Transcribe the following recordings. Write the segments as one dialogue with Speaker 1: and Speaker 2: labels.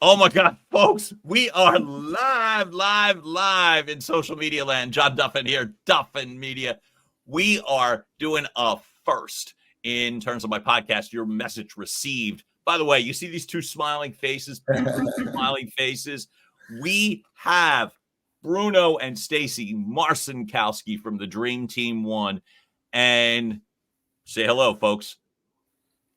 Speaker 1: Oh my God, folks, we are live in social media land. John Duffin here, Duffin Media. We are doing a first in terms of my podcast, Your Message Received. By the way, you see these two smiling faces, smiling faces. We have Bruno and Stacie Marcinkowski from the Dream Team 1. And say hello, folks.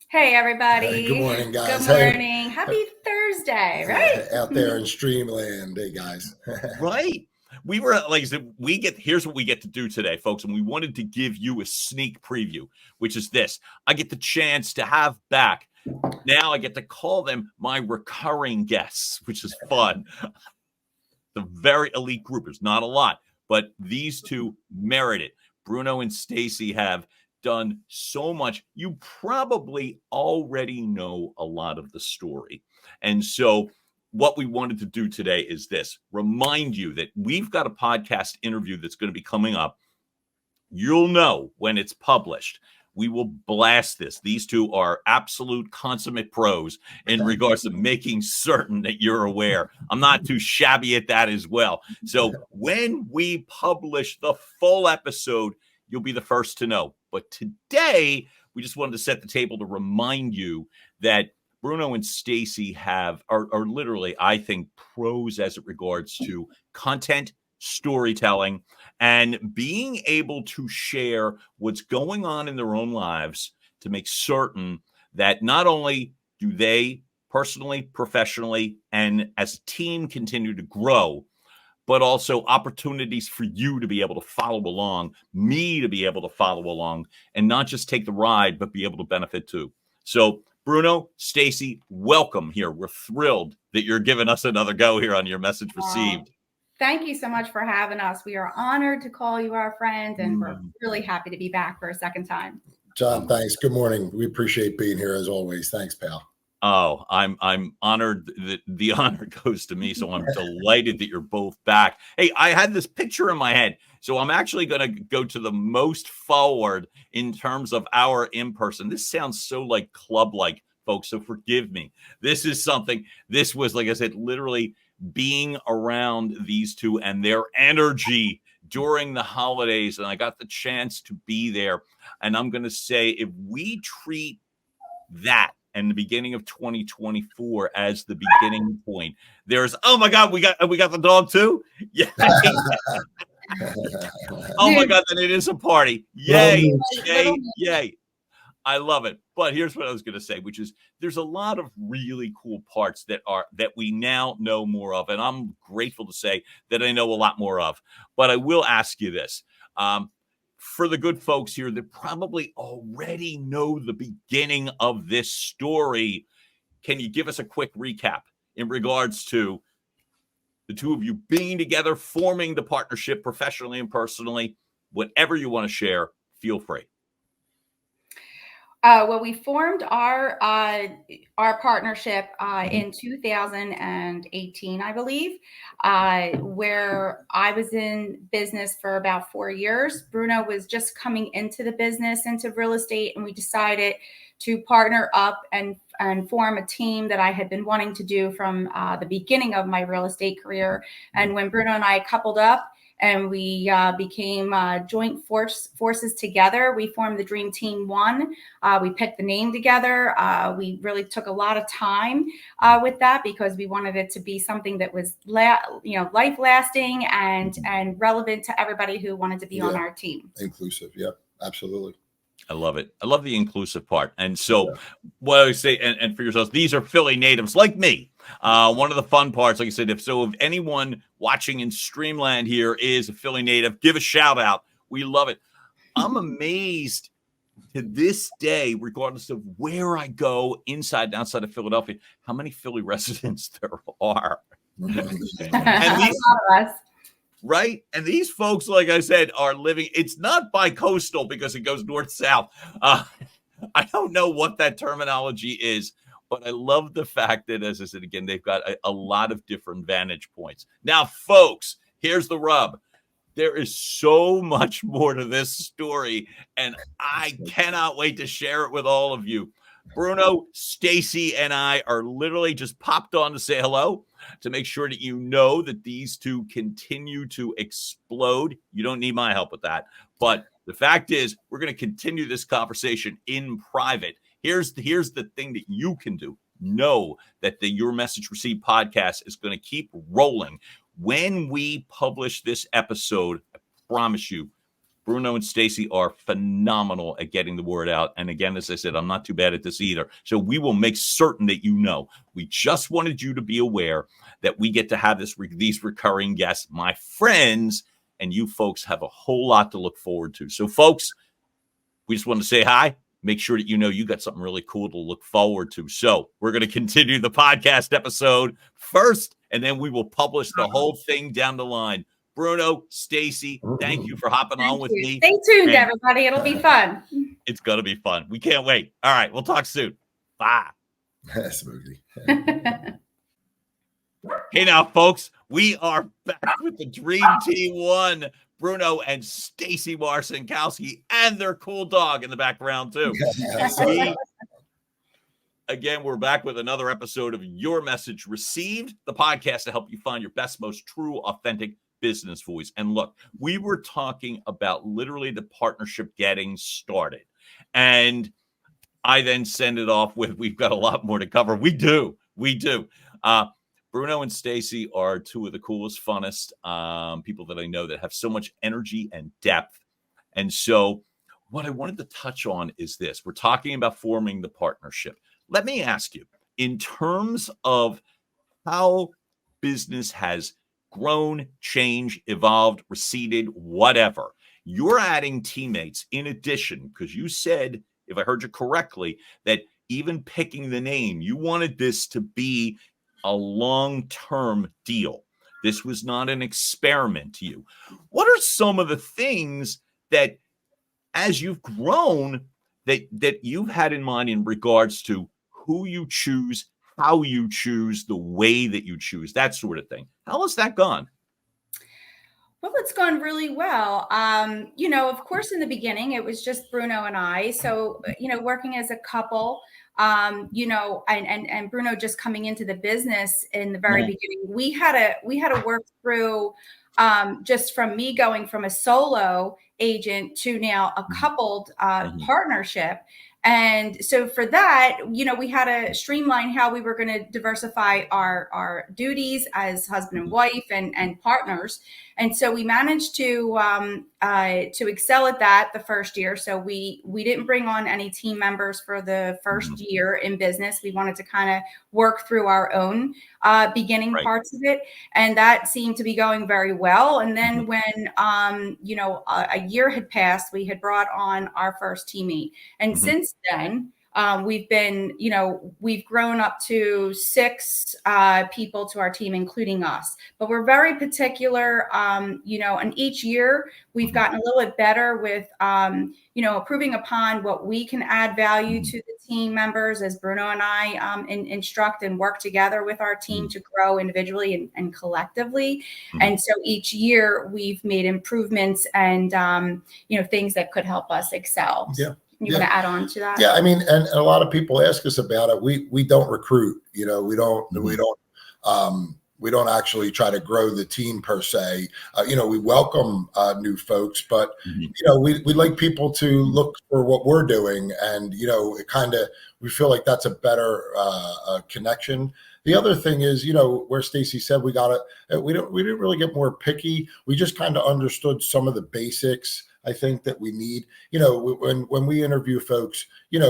Speaker 2: Hey, everybody.
Speaker 3: Good morning, guys.
Speaker 2: Good morning. Happy Thursday, right?
Speaker 3: Out there in Streamland. Hey, guys.
Speaker 1: Right. We were, like I said, here's what we get to do today, folks. And we wanted to give you a sneak preview, which is this. I get the chance to have back. Now I get to call them my recurring guests, which is fun. The very elite group. There's not a lot, but these two merit it. Bruno and Stacie have done so much. You probably already know a lot of the story. And so what we wanted to do today is this, remind you that we've got a podcast interview that's going to be coming up. You'll know when it's published. We will blast this. These two are absolute consummate pros in regards to making certain that you're aware. I'm not too shabby at that as well. So when we publish the full episode, you'll be the first to know. But today, we just wanted to set the table to remind you that Bruno and Stacie are literally, I think, pros as it regards to content, storytelling, and being able to share what's going on in their own lives to make certain that not only do they personally, professionally, and as a team continue to grow, but also opportunities for you to be able to follow along, me to be able to follow along, and not just take the ride, but be able to benefit too. So, Bruno, Stacie, welcome here. We're thrilled that you're giving us another go here on Your Message Received.
Speaker 2: Thank you so much for having us. We are honored to call you our friend, and we're really happy to be back for a second time.
Speaker 3: John, thanks. Good morning. We appreciate being here as always. Thanks, pal.
Speaker 1: Oh, I'm honored that the honor goes to me. So I'm delighted that you're both back. Hey, I had this picture in my head. So I'm actually going to go to the most forward in terms of our in-person. This sounds so like club-like, folks. So forgive me. This was, like I said, literally being around these two and their energy during the holidays. And I got the chance to be there. And I'm going to say, if we treat that and the beginning of 2024 as the beginning point, there's, oh my God, we got the dog too. Yeah. Oh my God, then it is a party. Yay, yay, yay. I love it. But here's what I was going to say, which is there's a lot of really cool parts that we now know more of. And I'm grateful to say that I know a lot more of. But I will ask you this. For the good folks here that probably already know the beginning of this story, can you give us a quick recap in regards to the two of you being together, forming the partnership professionally and personally? Whatever you want to share, feel free.
Speaker 2: Well, we formed our partnership in 2018, I believe, where I was in business for about 4 years. Bruno was just coming into the business, into real estate, and we decided to partner up and form a team that I had been wanting to do from the beginning of my real estate career. And when Bruno and I coupled up, and we became joint forces together. We formed the Dream Team 1. We picked the name together. We really took a lot of time with that because we wanted it to be something that was life-lasting and relevant to everybody who wanted to be on our team.
Speaker 3: Inclusive. Yep, absolutely.
Speaker 1: I love it. I love the inclusive part. And so what I would say, and for yourselves, these are Philly natives like me. One of the fun parts, like I said, if anyone watching in Streamland here is a Philly native, give a shout out. We love it. I'm amazed to this day, regardless of where I go inside and outside of Philadelphia, how many Philly residents there are. And these, right? And these folks, like I said, are living, it's not bi-coastal because it goes north-south. I don't know what that terminology is, but I love the fact that, as I said, again, they've got a lot of different vantage points. Now, folks, here's the rub. There is so much more to this story, and I cannot wait to share it with all of you. Bruno, Stacie, and I are literally just popped on to say hello to make sure that you know that these two continue to explode. You don't need my help with that. But the fact is, we're going to continue this conversation in private. Here's the thing that you can do. Know that the Your Message Received podcast is going to keep rolling. When we publish this episode, I promise you, Bruno and Stacie are phenomenal at getting the word out. And again, as I said, I'm not too bad at this either. So we will make certain that you know. We just wanted you to be aware that we get to have these recurring guests, my friends, and you folks have a whole lot to look forward to. So, folks, we just want to say hi. Make sure that you know you got something really cool to look forward to. So we're going to continue the podcast episode first, and then we will publish the whole thing down the line. Bruno, Stacie, thank you for hopping on with me.
Speaker 2: Stay tuned, everybody. It'll be fun.
Speaker 1: It's going to be fun. We can't wait. All right. We'll talk soon. Bye.
Speaker 3: Smoothie.
Speaker 1: Hey, now, folks, we are back with the Dream Team 1, Bruno and Stacie Marcinkowski, and their cool dog in the background, too. Again, we're back with another episode of Your Message Received, the podcast to help you find your best, most true, authentic business voice. And look, we were talking about literally the partnership getting started. And I then send it off with, we've got a lot more to cover. We do. Bruno and Stacie are two of the coolest, funnest people that I know that have so much energy and depth. And so what I wanted to touch on is this. We're talking about forming the partnership. Let me ask you, in terms of how business has grown, changed, evolved, receded, whatever, you're adding teammates in addition, because you said, if I heard you correctly, that even picking the name, you wanted this to be a long-term deal. This was not an experiment to you. What are some of the things that, as you've grown, that you've had in mind in regards to who you choose, how you choose, the way that you choose, that sort of thing? How has that gone?
Speaker 2: Well, it's gone really well. Of course, in the beginning, it was just Bruno and I. So, working as a couple, and Bruno just coming into the business in the very beginning, we had to work through just from me going from a solo agent to now a coupled partnership. And so for that, we had to streamline how we were going to diversify our duties as husband and wife and partners. And so we managed to excel at that the first year. So we didn't bring on any team members for the first year in business. We wanted to kind of work through our own beginning parts of it. And that seemed to be going very well. And then when, a year had passed, we had brought on our first teammate. And since then, we've grown up to 6 people to our team, including us. But we're very particular, and each year we've gotten a little bit better with, improving upon what we can add value to the team members as Bruno and I instruct and work together with our team to grow individually and collectively. And so each year we've made improvements and, things that could help us excel.
Speaker 3: Yeah.
Speaker 2: You want to add on to that?
Speaker 3: Yeah, I mean, and a lot of people ask us about it. We don't recruit. We don't actually try to grow the team per se. We welcome new folks, but we like people to look for what we're doing, and we feel like that's a better connection. The other thing is, where Stacie said we didn't really get more picky. We just kind of understood some of the basics. I think that we need, when we interview folks, you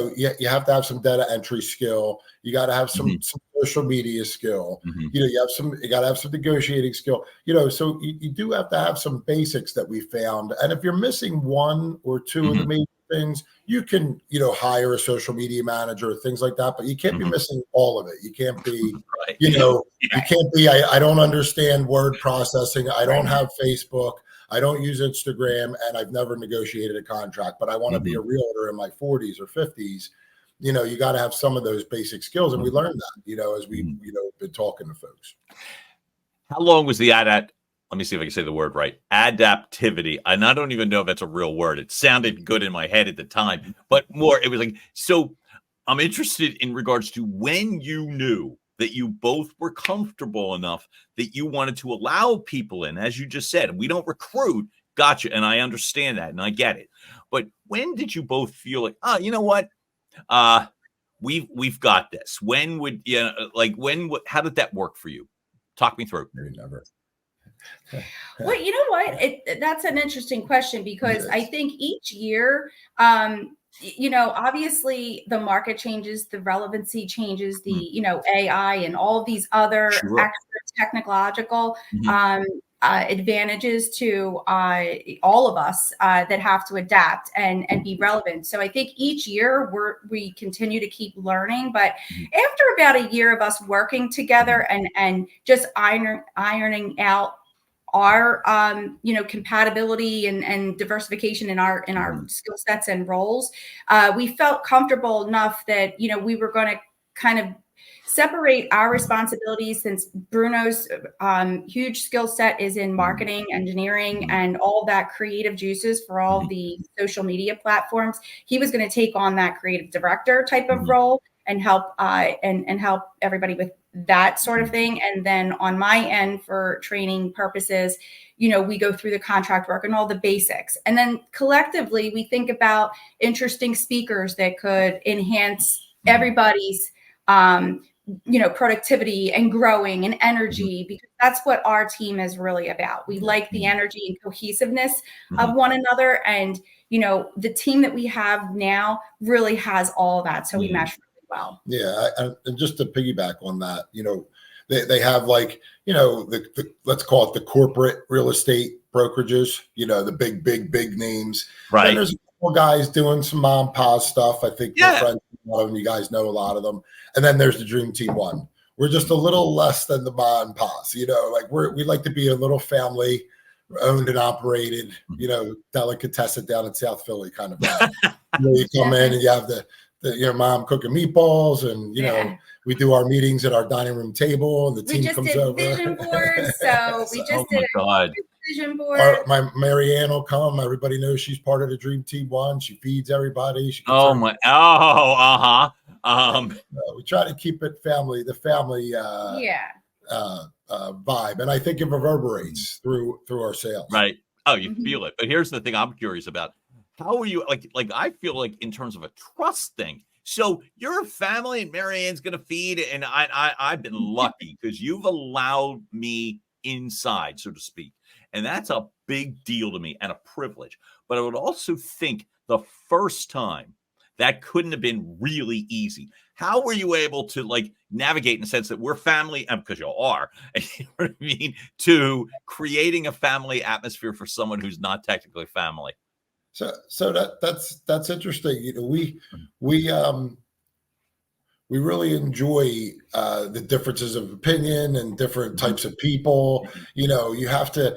Speaker 3: have to have some data entry skill. You got to have some social media skill. You got to have some negotiating skill. So you do have to have some basics that we found. And if you're missing one or two of the major things, you can, hire a social media manager, things like that. But you can't be missing all of it. You can't be, you can't be. I don't understand word processing. I don't have Facebook. I don't use Instagram, and I've never negotiated a contract, but I want to be a realtor in my 40s or 50s. You got to have some of those basic skills. And we learned that, as we've, been talking to folks.
Speaker 1: How long was the let me see if I can say the word right. Adaptivity. And I don't even know if that's a real word. It sounded good in my head at the time, but more, it was like, so I'm interested in regards to when you knew that you both were comfortable enough that you wanted to allow people in, as you just said. We don't recruit, gotcha, and I understand that, and I get it. But when did you both feel like, oh, you know what, we've got this? When would how did that work for you? Talk me through.
Speaker 3: Maybe never.
Speaker 2: Well, you know what? That's an interesting question, because I think each year, obviously the market changes, the relevancy changes, the, AI and all these other extra technological advantages to all of us that have to adapt and be relevant. So I think each year we continue to keep learning. But after about a year of us working together and just ironing out our compatibility and diversification in our skill sets and roles, we felt comfortable enough that we were going to kind of separate our responsibilities, since Bruno's huge skill set is in marketing, engineering, and all that creative juices for all the social media platforms. He was going to take on that creative director type of role and help and help everybody with that sort of thing. And then on my end, for training purposes, we go through the contract work and all the basics. And then collectively, we think about interesting speakers that could enhance everybody's, productivity and growing and energy, because that's what our team is really about. We like the energy and cohesiveness of one another. And, the team that we have now really has all that. So we mesh really well.
Speaker 3: Yeah. And just to piggyback on that, they have let's call it the corporate real estate brokerages, the big names.
Speaker 1: Right.
Speaker 3: Then there's a couple guys doing some mom and pop stuff. I think we're friends with a lot of them. You guys know a lot of them. And then there's the Dream Team One. We're just a little less than the mom and pops, we like to be a little family owned and operated, delicatessen down in South Philly kind of vibe. You come in and you have your mom cooking meatballs, and we do our meetings at our dining room table, and the team comes over.
Speaker 2: Vision boards, so we just did a vision board.
Speaker 3: My Marianne will come. Everybody knows she's part of the Dream Team One. She feeds everybody. We try to keep it family, the family vibe, and I think it reverberates through our sales.
Speaker 1: Right. Oh, you feel it. But here's the thing I'm curious about. How are you, like I feel like in terms of a trust thing. So you're a family and Marianne's going to feed, and I've been lucky because you've allowed me inside, so to speak. And that's a big deal to me and a privilege. But I would also think the first time that couldn't have been really easy. How were you able to navigate in the sense that we're family, and because you are, you know what I mean, to creating a family atmosphere for someone who's not technically family?
Speaker 3: So that's interesting. We really enjoy the differences of opinion and different types of people. You have to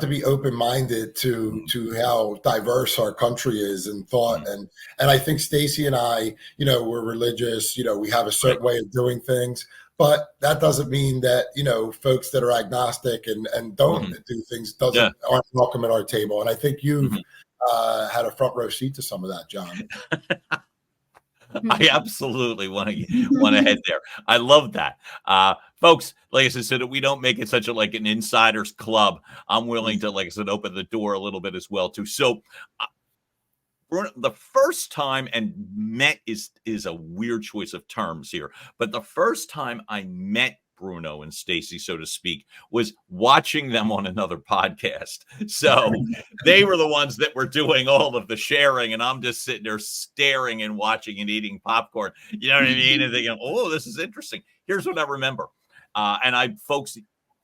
Speaker 3: be open-minded to how diverse our country is in thought. And I think Stacie and I, we're religious. We have a certain way of doing things. But that doesn't mean that, folks that are agnostic and don't do things aren't welcome at our table. And I think you've had a front row seat to some of that, John.
Speaker 1: I absolutely want to head there. I love that. Folks, like I said, so that we don't make it such an insider's club, I'm willing to, like I said, open the door a little bit as well, too. So Bruno, the first time, and met is a weird choice of terms here, but the first time I met Bruno and Stacie, so to speak, was watching them on another podcast. So they were the ones that were doing all of the sharing, and I'm just sitting there staring and watching and eating popcorn. You know what I mean? And thinking, oh, this is interesting. Here's what I remember. Folks,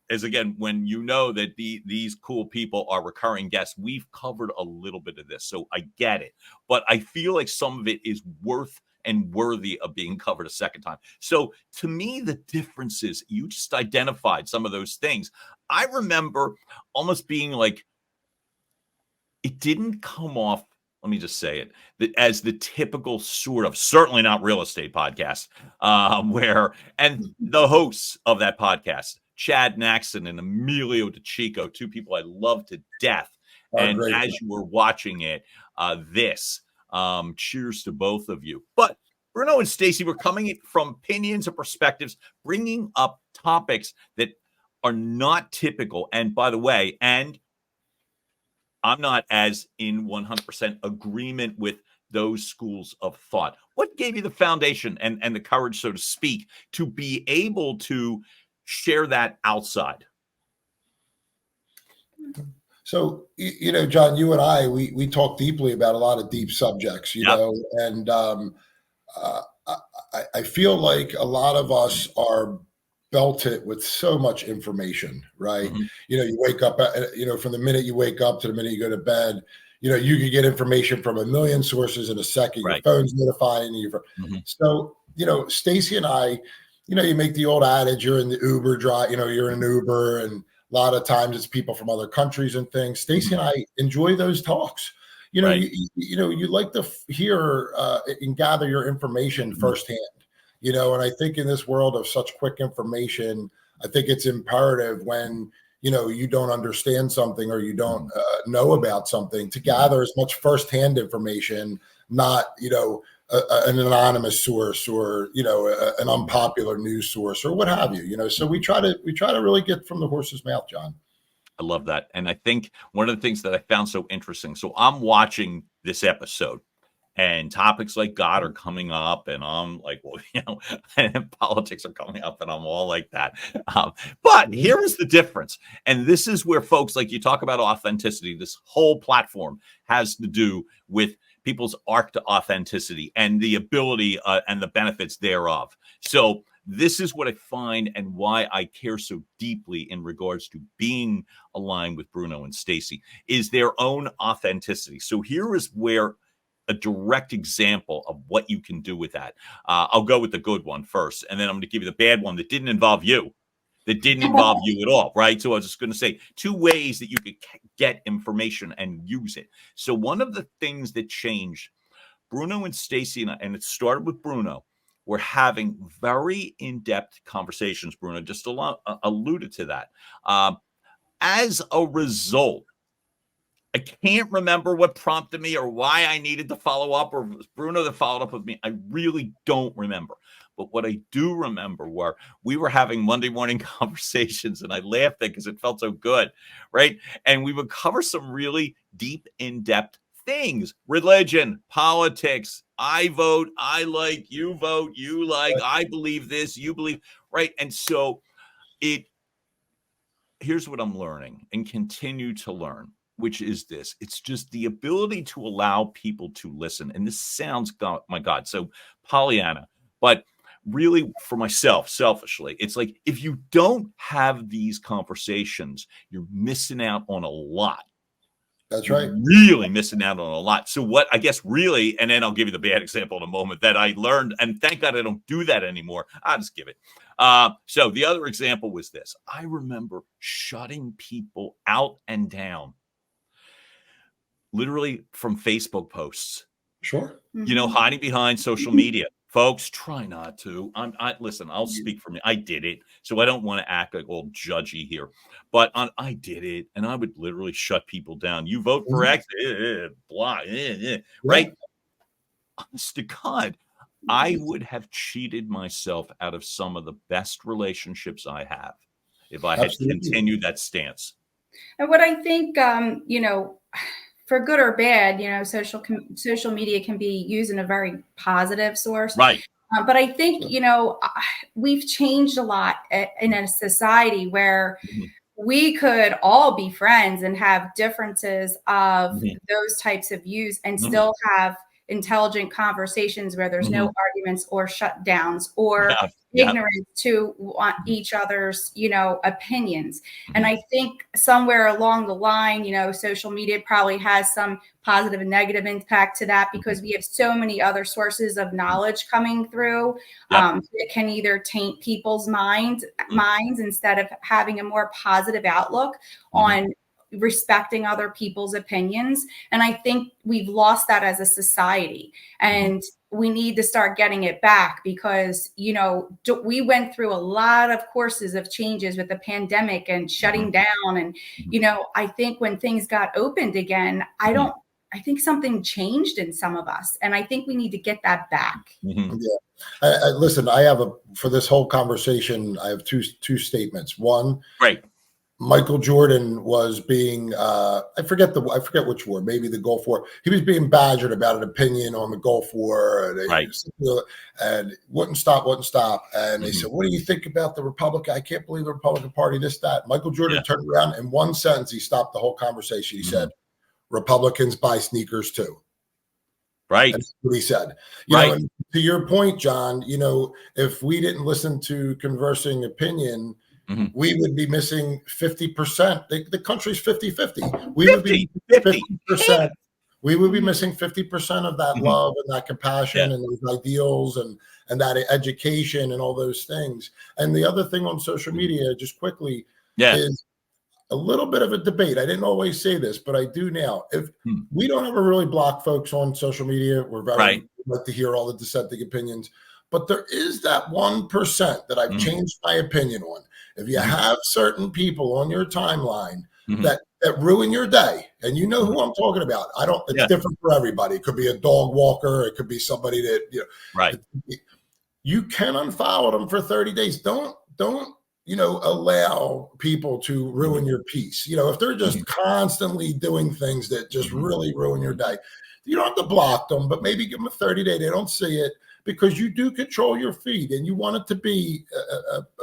Speaker 1: as again, when you know that these cool people are recurring guests, we've covered a little bit of this, so I get it. But I feel like some of it is worth and worthy of being covered a second time. So to me, the differences, you just identified some of those things. I remember almost being it didn't come off, let me just say it, as the typical sort of, certainly not real estate podcast, and the hosts of that podcast, Chad Naxon and Emilio DeChico, two people I love to death. And as you were watching it, cheers to both of you. But Bruno and Stacie were coming from opinions and perspectives, bringing up topics that are not typical. And by the way, and I'm not as in 100% agreement with those schools of thought. What gave you the foundation and the courage, so to speak, to be able to share that outside?
Speaker 3: So, John, you and I, we talk deeply about a lot of deep subjects, and I feel like a lot of us are belted with so much information, right?
Speaker 1: Mm-hmm.
Speaker 3: You wake up, from the minute you wake up to the minute you go to bed, you could get information from a million sources in a second.
Speaker 1: Right.
Speaker 3: Your phone's notifying you.
Speaker 1: Mm-hmm.
Speaker 3: So, Stacie and I, you make the old adage, you're in the Uber drive, you're in an Uber, and a lot of times it's people from other countries and things. Stacie and I enjoy those talks.
Speaker 1: Right.
Speaker 3: You like to hear and gather your information firsthand. And I think in this world of such quick information, I think it's imperative when, you don't understand something or you don't know about something, to gather as much firsthand information, not, an anonymous source or, an unpopular news source or what have you, so we try to really get from the horse's mouth, John.
Speaker 1: I love that. And I think one of the things that I found so interesting, so I'm watching this episode, and topics like God are coming up, and I'm like, well, and politics are coming up, and I'm all like that. But here is the difference. And this is where folks, like you talk about authenticity, this whole platform has to do with people's arc to authenticity and the ability and the benefits thereof. So this is what I find and why I care so deeply in regards to being aligned with Bruno and Stacie, is their own authenticity. So here is where a direct example of what you can do with that. I'll go with the good one first, and then I'm going to give you the bad one that didn't involve you, at all, right? So I was just going to say 2 ways that you could get information and use it. So one of the things that changed, Bruno and Stacie, and it started with Bruno, we're having very in-depth conversations. Bruno just alluded to that. As a result, I can't remember what prompted me or why I needed to follow up, or was Bruno that followed up with me. I really don't remember. But what I do remember were we were having Monday morning conversations, and I laughed at because it felt so good, right? And we would cover some really deep, in-depth things: religion, politics, I vote, I like, you vote, you like, I believe this, you believe, right? And so here's what I'm learning and continue to learn, which is this. It's just the ability to allow people to listen. And this sounds, my God, so Pollyanna, but really for myself, selfishly, it's like, if you don't have these conversations, you're missing out on a lot.
Speaker 3: That's right.
Speaker 1: Really missing out on a lot. So what I guess really, and then I'll give you the bad example in a moment, that I learned, and thank God I don't do that anymore. I'll just give it. So the other example was this. I remember shutting people out and down, literally from Facebook posts.
Speaker 3: Sure.
Speaker 1: Hiding behind social media. Folks, try not to. Listen, I'll speak for me. I did it, so I don't want to act like all judgy here. But I did it, and I would literally shut people down. You vote for X, blah, right? Honest to God, I would have cheated myself out of some of the best relationships I have if I had continued that stance.
Speaker 2: And what I think, for good or bad, social media can be used in a very positive source.
Speaker 1: Right.
Speaker 2: But I think, we've changed a lot in a society where we could all be friends and have differences of those types of views and still have intelligent conversations where there's no arguments or shutdowns or ignorance to each other's, opinions. And I think somewhere along the line, social media probably has some positive and negative impact to that, because we have so many other sources of knowledge coming through. It can either taint people's minds instead of having a more positive outlook on respecting other people's opinions. And I think we've lost that as a society, and we need to start getting it back, because, we went through a lot of courses of changes with the pandemic and shutting down. And, I think when things got opened again, I don't I think something changed in some of us, and I think we need to get that back.
Speaker 1: Mhm.
Speaker 3: Yeah. Listen, for this whole conversation, I have two statements. One,
Speaker 1: Great.
Speaker 3: Michael Jordan was being I forget which war, maybe the Gulf War. He was being badgered about an opinion on the Gulf War, and wouldn't stop. And they said, "What do you think about the Republican? I can't believe the Republican Party, this, that." Michael Jordan turned around in one sentence. He stopped the whole conversation. He said, "Republicans buy sneakers too."
Speaker 1: Right.
Speaker 3: That's what he said. You know, and to your point, John, you know, if we didn't listen to conversing opinion, we would be missing 50%. The country's 50-50. We would be 50%. We would be missing 50% of that love and that compassion and those ideals and that education and all those things. And the other thing on social media, just quickly, is a little bit of a debate. I didn't always say this, but I do now. If we don't ever really block folks on social media, we're very like to hear all the dissenting opinions. But there is that 1% that I've changed my opinion on. If you have certain people on your timeline that ruin your day, and you know who I'm talking about, it's different for everybody. It could be a dog walker. It could be somebody that, you know, you can unfollow them for 30 days. Don't, you know, allow people to ruin your peace. You know, if they're just constantly doing things that just really ruin your day, you don't have to block them, but maybe give them a 30-day. They don't see it, because you do control your feed, and you want it to be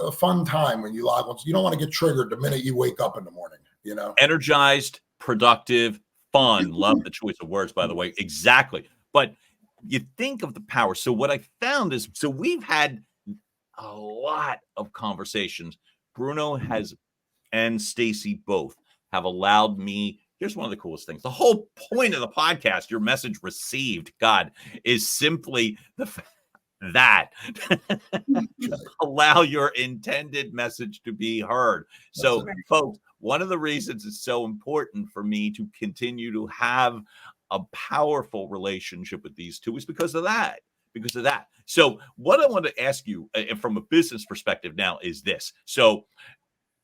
Speaker 3: a fun time when you log on. So you don't want to get triggered the minute you wake up in the morning, you know?
Speaker 1: Energized, productive, fun. Love the choice of words, by the way. Exactly. But you think of the power. So what I found is, so we've had a lot of conversations. Bruno and Stacie both have allowed me. Here's one of the coolest things. The whole point of the podcast, your message received, God, is simply that allow your intended message to be heard. So, folks, one of the reasons it's so important for me to continue to have a powerful relationship with these two is because of that. So what I want to ask you from a business perspective now is this. So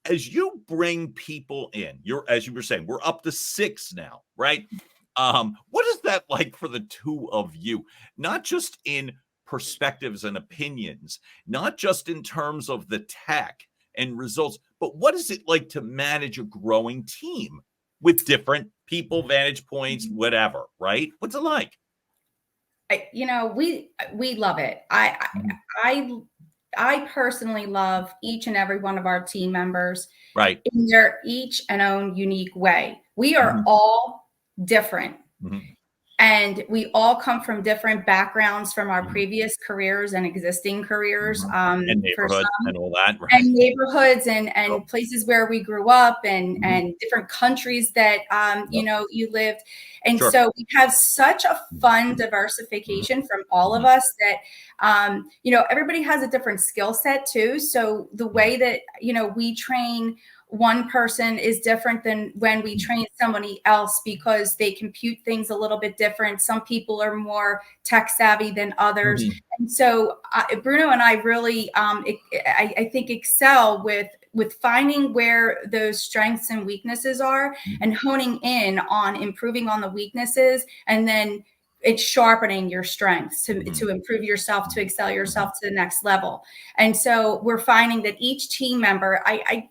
Speaker 1: as you bring people in, as you were saying, we're up to 6 now, right? What is that like for the two of you? Not just in perspectives and opinions, not just in terms of the tech and results, but what is it like to manage a growing team with different people, vantage points, whatever, right? What's it like?
Speaker 2: You know, we love it. I personally love each and every one of our team members,
Speaker 1: right,
Speaker 2: in their each and own unique way. We are all different. And we all come from different backgrounds from our previous careers and existing careers.
Speaker 1: And neighborhoods and all that. Right.
Speaker 2: And neighborhoods and places where we grew up and different countries that, you know, you lived. And so we have such a fun diversification from all of us that, you know, everybody has a different skill set too. So the way that, you know, we train one person is different than when we train somebody else, because they compute things a little bit different. Some people are more tech savvy than others. And so Bruno and I really, I think, excel with finding where those strengths and weaknesses are and honing in on improving on the weaknesses, and then it's sharpening your strengths to improve yourself, to excel yourself to the next level. And so we're finding that each team member,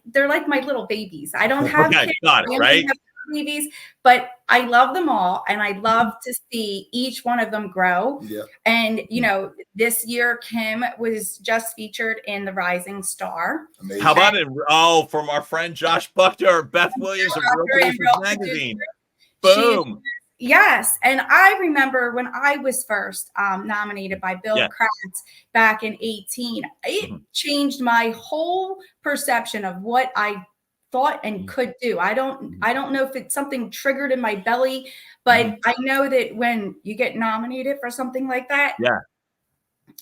Speaker 2: they're like my little babies. I don't have kids,
Speaker 1: got it, right?
Speaker 2: Babies, but I love them all, and I love to see each one of them grow. And you know, this year Kim was just featured in the Rising Star.
Speaker 3: Amazing.
Speaker 1: How about it? Oh, from our friend Josh Buckner, Beth Williams of Real Producers Magazine. Boom.
Speaker 2: Yes. And I remember when I was first nominated by Bill Kratz back in 2018, it changed my whole perception of what I thought and could do. I don't know if it's something triggered in my belly, but I know that when you get nominated for something like that,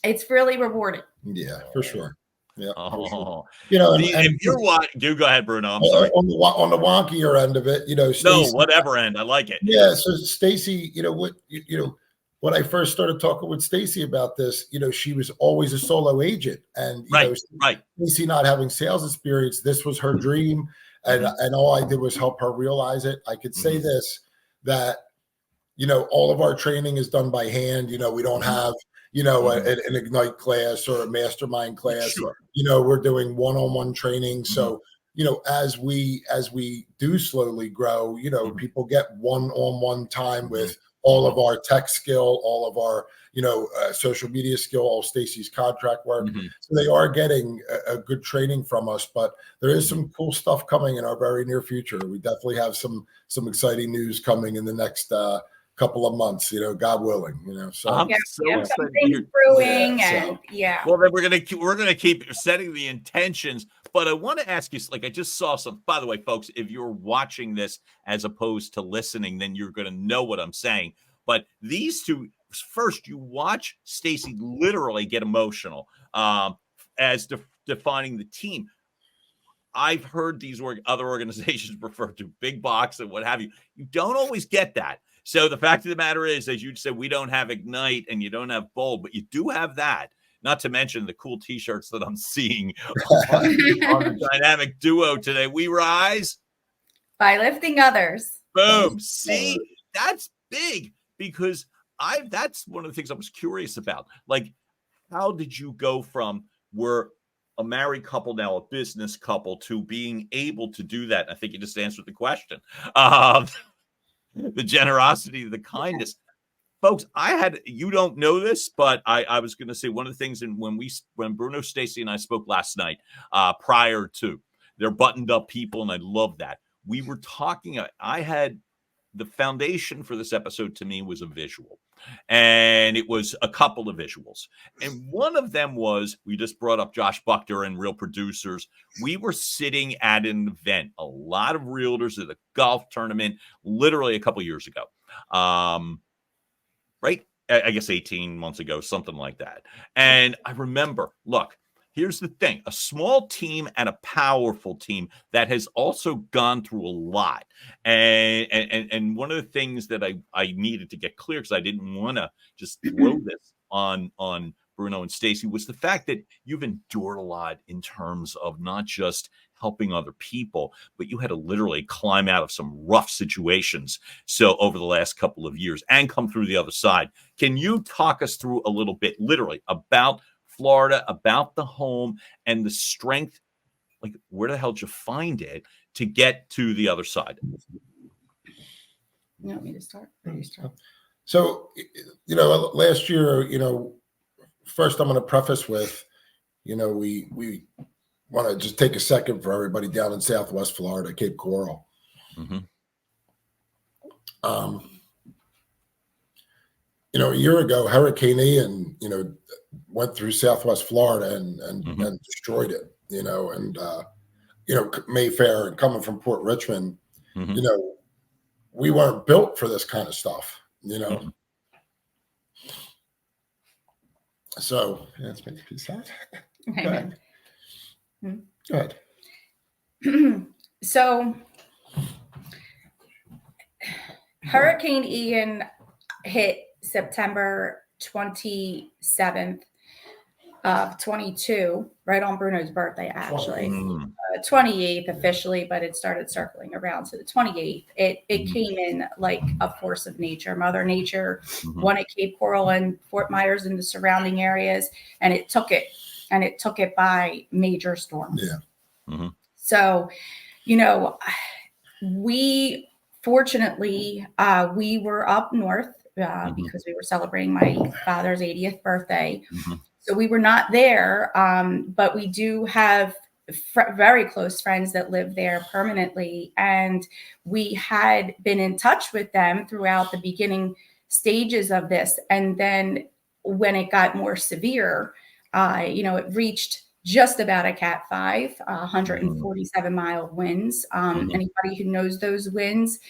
Speaker 2: it's really rewarding.
Speaker 3: Yeah, for sure. Yeah.
Speaker 1: Oh,
Speaker 3: you know,
Speaker 1: if you're watching, go ahead, Bruno. I'm sorry.
Speaker 3: On the wonkier end of it, you know,
Speaker 1: Stacie, no, whatever end, I like it.
Speaker 3: Yeah. So Stacie, you know, when I first started talking with Stacie about this, you know, she was always a solo agent, and you know, Stacie not having sales experience, this was her dream, and all I did was help her realize it. I could say this, that all of our training is done by hand. We don't have, an Ignite class or a mastermind class.
Speaker 1: Sure.
Speaker 3: We're doing one-on-one training. So, as we do slowly grow, people get one-on-one time with all of our tech skill, all of our, social media skill, all Stacie's contract work. So they are getting a good training from us, but there is some cool stuff coming in our very near future. We definitely have some exciting news coming in the next couple of months, God willing, so
Speaker 1: I'm so
Speaker 2: some
Speaker 1: excited.
Speaker 2: things brewing,
Speaker 1: Well, then we're gonna keep setting the intentions. But I want to ask you, like, I just saw some. By the way, folks, if you're watching this as opposed to listening, then you're gonna know what I'm saying. But these two, first, you watch Stacie literally get emotional as defining the team. I've heard these other organizations refer to big box and what have you. You don't always get that. So the fact of the matter is, as you said, we don't have Ignite and you don't have Bold, but you do have that. Not to mention the cool T-shirts that I'm seeing on the dynamic duo today. We rise
Speaker 2: by lifting others.
Speaker 1: Boom. See, that's big because that's one of the things I was curious about. Like, how did you go from we're a married couple, now a business couple, to being able to do that? I think you just answered the question. The generosity, the kindness. Folks, you don't know this, but I was going to say one of the things when Bruno, Stacie, and I spoke last night, prior to, they're buttoned up people, and I love that. We were talking, I had the foundation for this episode to me was a visual, and it was a couple of visuals. And one of them was, we just brought up Josh Buchter and Real Producers. We were sitting at an event, a lot of realtors at a golf tournament, literally a couple years ago. Right? I guess 18 months ago, something like that. And I remember, look, here's the thing, a small team and a powerful team that has also gone through a lot. And one of the things that I needed to get clear, because I didn't want to just throw this on Bruno and Stacie, was the fact that you've endured a lot in terms of not just helping other people, but you had to literally climb out of some rough situations. So over the last couple of years and come through the other side. Can you talk us through a little bit, literally, about Florida, about the home and the strength? Like, where the hell did you find it to get to the other side?
Speaker 2: You want me to start?
Speaker 3: So, last year, first I'm going to preface with, we want to just take a second for everybody down in Southwest Florida, Cape Coral. A year ago, Hurricane Ian, went through Southwest Florida and destroyed it, and Mayfair and coming from Port Richmond, we weren't built for this kind of stuff, So let's make a piece out. Go ahead. Go ahead.
Speaker 2: So Hurricane Ian hit September 27th of 22, right on Bruno's birthday, actually. 28th officially, but it started circling around. So the 28th, it came in like a force of nature. Mother Nature wanted Cape Coral and Fort Myers and the surrounding areas, and it took it by major storms.
Speaker 3: Yeah.
Speaker 2: So, we fortunately, we were up north because we were celebrating my father's 80th birthday. So we were not there, but we do have very close friends that live there permanently. And we had been in touch with them throughout the beginning stages of this. And then when it got more severe, it reached just about a Cat 5, 147-mile winds. Anybody who knows those winds,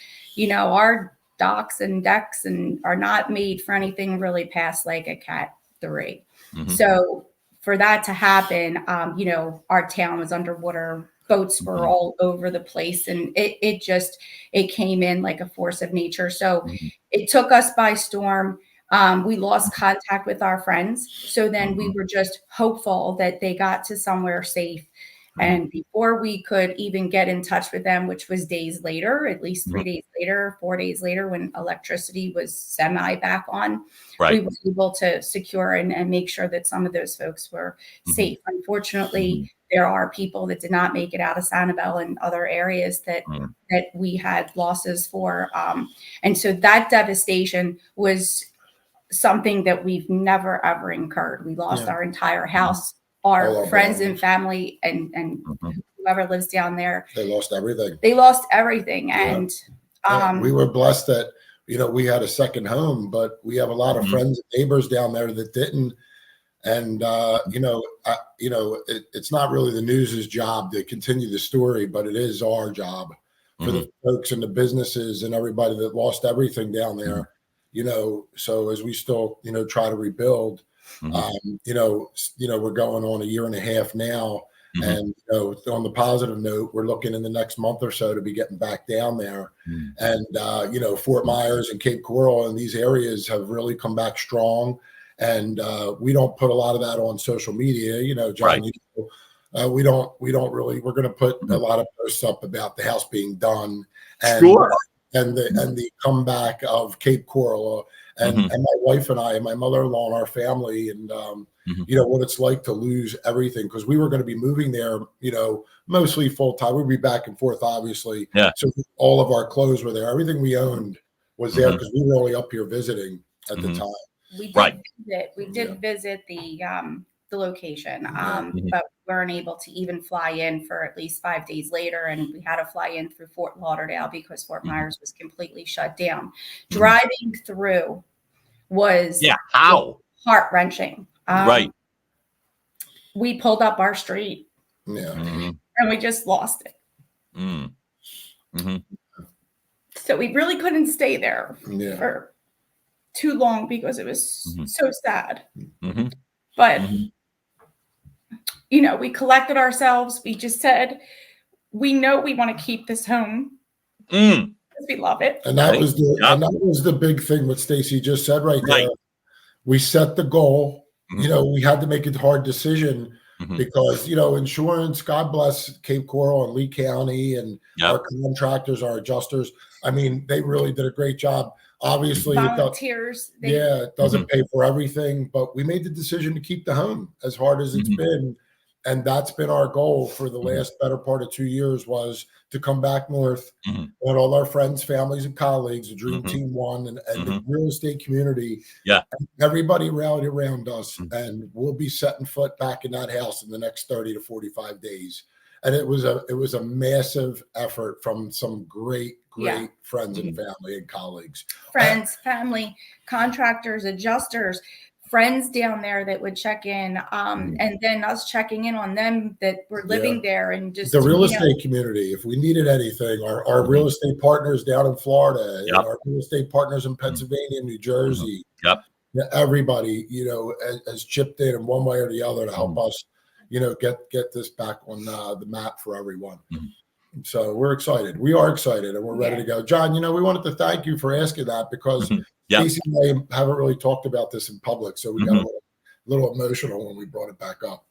Speaker 2: our docks and decks are not made for anything really past like a Cat 3. So for that to happen, our town was underwater. Boats were all over the place, and it came in like a force of nature. So it took us by storm. We lost contact with our friends. So then we were just hopeful that they got to somewhere safe. And before we could even get in touch with them, which was days later, at least 3 days later, 4 days later, when electricity was semi back on, we were able to secure and make sure that some of those folks were safe. Unfortunately, there are people that did not make it out of Sanibel and other areas that we had losses for. And so that devastation was something that we've never, ever incurred. We lost our entire house. Our friends and family and whoever lives down there.
Speaker 3: They lost everything.
Speaker 2: They lost everything. And
Speaker 3: we were blessed that, we had a second home, but we have a lot of friends and neighbors down there that didn't. And, it's not really the news's job to continue the story, but it is our job for the folks and the businesses and everybody that lost everything down there, so as we still, try to rebuild, we're going on a year and a half now. And on the positive note, we're looking in the next month or so to be getting back down there. And Fort Myers and Cape Coral and these areas have really come back strong. And we don't put a lot of that on social media, John. We don't really. We're going to put a lot of posts up about the house being done and the comeback of Cape Coral. And my wife and I, and my mother-in-law and our family, and what it's like to lose everything, because we were going to be moving there, mostly full time. We'd be back and forth, obviously. Yeah. So all of our clothes were there. Everything we owned was there because we were only up here visiting at the time.
Speaker 2: We did visit. We did visit the location, but we weren't able to even fly in for at least 5 days later, and we had to fly in through Fort Lauderdale because Fort Myers was completely shut down. Driving through was heart-wrenching. We pulled up our street, and we just lost it. So we really couldn't stay there for too long because it was so sad. But we collected ourselves. We just said, we know we want to keep this home because we love it.
Speaker 3: And that was the big thing what Stacie just said right there. We set the goal. We had to make a hard decision because insurance. God bless Cape Coral and Lee County and our contractors, our adjusters. I mean, they really did a great job. Obviously,
Speaker 2: volunteers.
Speaker 3: It doesn't pay for everything, but we made the decision to keep the home as hard as it's been. And that's been our goal for the last better part of 2 years, was to come back north. And all our friends, families, and colleagues, the Dream Team won, and the real estate community. Everybody rallied around us, and we'll be setting foot back in that house in the next 30 to 45 days. And it was a massive effort from some great friends and family and colleagues.
Speaker 2: Friends, family, contractors, adjusters, friends down there that would check in, and then us checking in on them that were living there, and just
Speaker 3: the real estate community. If we needed anything, our real estate partners down in Florida, our real estate partners in Pennsylvania, New Jersey, everybody, has chipped in one way or the other to help us, get this back on the map for everyone. So we're excited. We are excited, and we're ready to go. John, we wanted to thank you for asking that, because Stacie and I haven't really talked about this in public, so we got a little emotional when we brought it back up.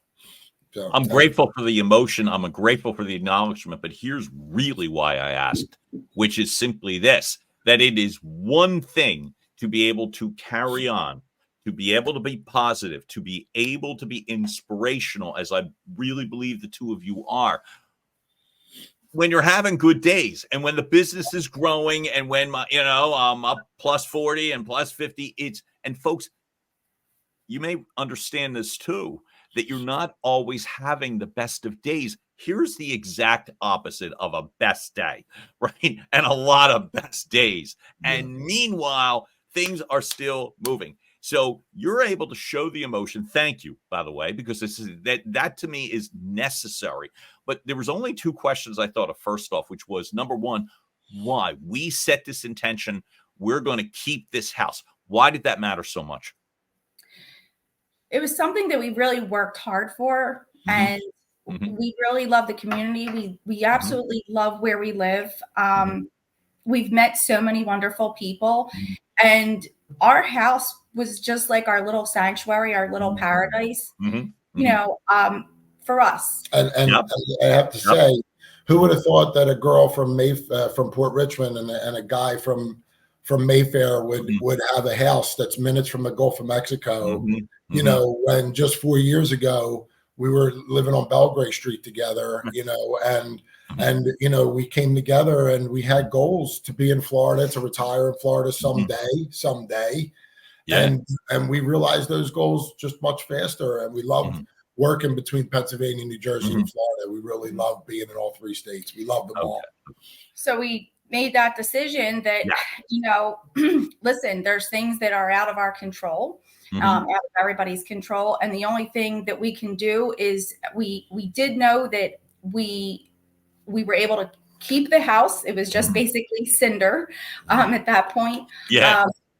Speaker 3: So,
Speaker 1: I'm grateful for the emotion. I'm grateful for the acknowledgement, but here's really why I asked, which is simply this, that it is one thing to be able to carry on, to be able to be positive, to be able to be inspirational, as I really believe the two of you are, when you're having good days and when the business is growing and when I'm up plus 40 and plus 50, and folks, you may understand this too, that you're not always having the best of days. Here's the exact opposite of a best day, right? And a lot of best days. And meanwhile, things are still moving. So you're able to show the emotion. Thank you, by the way, because that to me is necessary. But there was only two questions I thought of first off, which was, number one, why? We set this intention. We're going to keep this house. Why did that matter so much?
Speaker 2: It was something that we really worked hard for, and we really love the community. We absolutely love where we live. We've met so many wonderful people, and our house was just like our little sanctuary, our little paradise. for us.
Speaker 3: And
Speaker 1: Yep.
Speaker 3: I have to say, who would have thought that a girl from from Port Richmond and a guy from Mayfair would have a house that's minutes from the Gulf of Mexico? You know, when just 4 years ago we were living on Belgrave Street together. You know, and you know, we came together and we had goals to be in Florida, to retire in Florida someday.
Speaker 1: Yeah.
Speaker 3: And we realized those goals just much faster. And we loved working between Pennsylvania, New Jersey, and Florida. We really love being in all 3 states. We love them all.
Speaker 2: So we made that decision that, you know, listen, there's things that are out of our control, out of everybody's control. And the only thing that we can do is we did know that we were able to keep the house. It was just basically cinder at that point.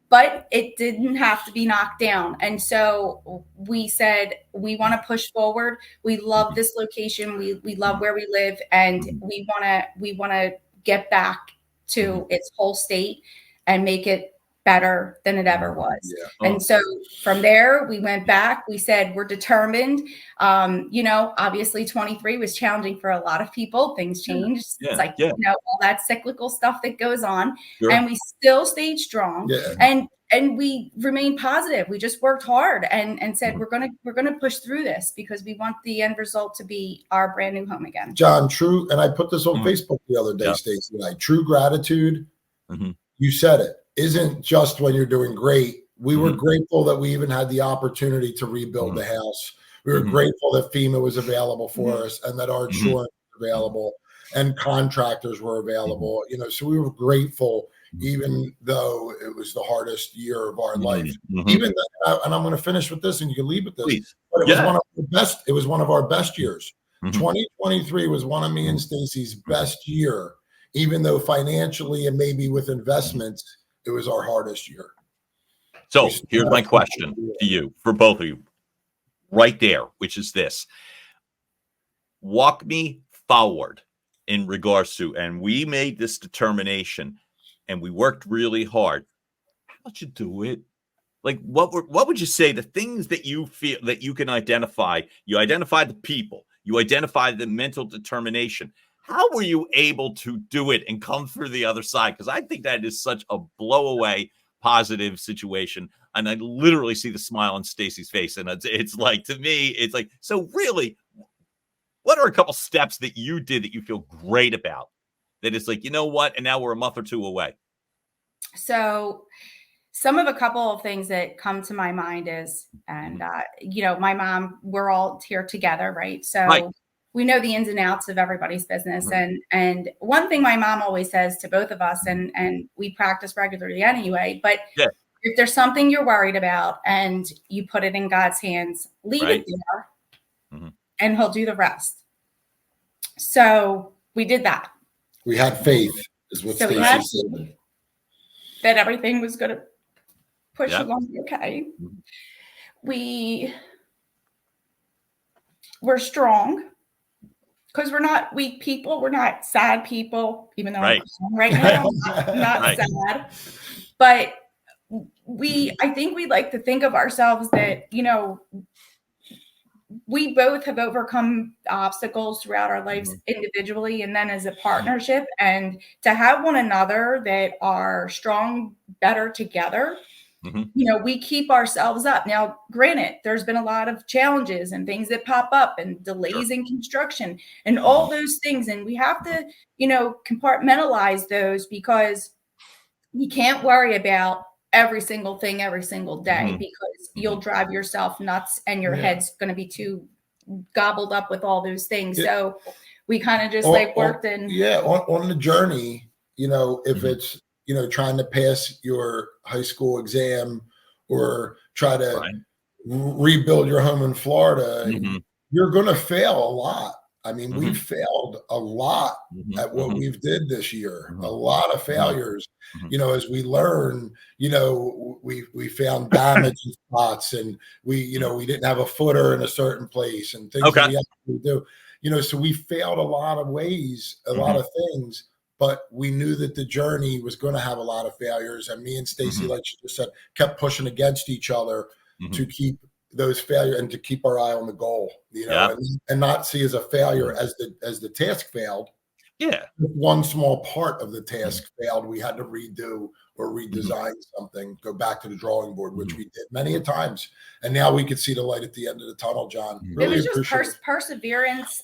Speaker 2: But it didn't have to be knocked down. And so we said, we want to push forward. We love this location. We love where we live. And we want to get back to its whole state and make it better than it ever was. And so from there, we went back. We said, we're determined. You know, obviously 23 was challenging for a lot of people. Things changed. It's like, you know, all that cyclical stuff that goes on. And we still stayed strong. And we remained positive. We just worked hard and said, we're gonna push through this because we want the end result to be our brand new home again.
Speaker 3: John, true. And I put this on Facebook the other day, Stacie, like true gratitude. You said it. Isn't just when you're doing great. We were grateful that we even had the opportunity to rebuild the house. We were grateful that FEMA was available for us and that our insurance was available and contractors were available. You know, so we were grateful, even though it was the hardest year of our life. Even that, and I'm going to finish with this, and you can leave with this.
Speaker 1: Please.
Speaker 3: But it was one of the best. It was one of our best years. 2023 was one of me and Stacie's best year, even though financially and maybe with investments, it was our hardest year.
Speaker 1: So here's my question to you, for both of you, right there, which is this. Walk me forward in regards to, and we made this determination and we worked really hard. How'd you do it? Like, what would you say the things that you feel that you can identify? You identify the people, you identify the mental determination. How were you able to do it and come through the other side? Because I think that is such a blow away positive situation. And I literally see the smile on Stacie's face. And it's like, to me, it's like, so really, what are a couple steps that you did that you feel great about? That it's like, you know what? And now we're a month or two away.
Speaker 2: So a couple of things that come to my mind is, and, you know, my mom, we're all here together, right? So we know the ins and outs of everybody's business. And one thing my mom always says to both of us, and we practice regularly anyway, but if there's something you're worried about and you put it in God's hands, leave it there and he'll do the rest. So we did that.
Speaker 3: We had faith, is what Stacie said.
Speaker 2: That everything was going to push along okay. We were strong. Because we're not weak people, we're not sad people, even though I'm right now, I'm not sad. But I think we like to think of ourselves that, you know, we both have overcome obstacles throughout our lives individually and then as a partnership. And to have one another that are strong, better together. You know, we keep ourselves up. Now, granted, there's been a lot of challenges and things that pop up and delays in construction and all those things. And we have to, you know, compartmentalize those because you can't worry about every single thing every single day because you'll drive yourself nuts and your head's going to be too gobbled up with all those things. So we kind of just worked in.
Speaker 3: On the journey, you know, if it's, you know, trying to pass your high school exam or try to rebuild your home in Florida, you're going to fail a lot. I mean, we failed a lot at what we've did this year, a lot of failures, you know, as we learn, you know, we found damage in spots and we didn't have a footer in a certain place and things that we have to do, you know, so we failed a lot of ways, a lot of things. But we knew that the journey was going to have a lot of failures. And me and Stacie, like she just said, kept pushing against each other to keep those failures and to keep our eye on the goal, and not see as a failure as the task failed.
Speaker 1: Yeah.
Speaker 3: One small part of the task failed. We had to redo or redesign something, go back to the drawing board, which we did many a times. And now we could see the light at the end of the tunnel, John. Really
Speaker 2: it was just perseverance.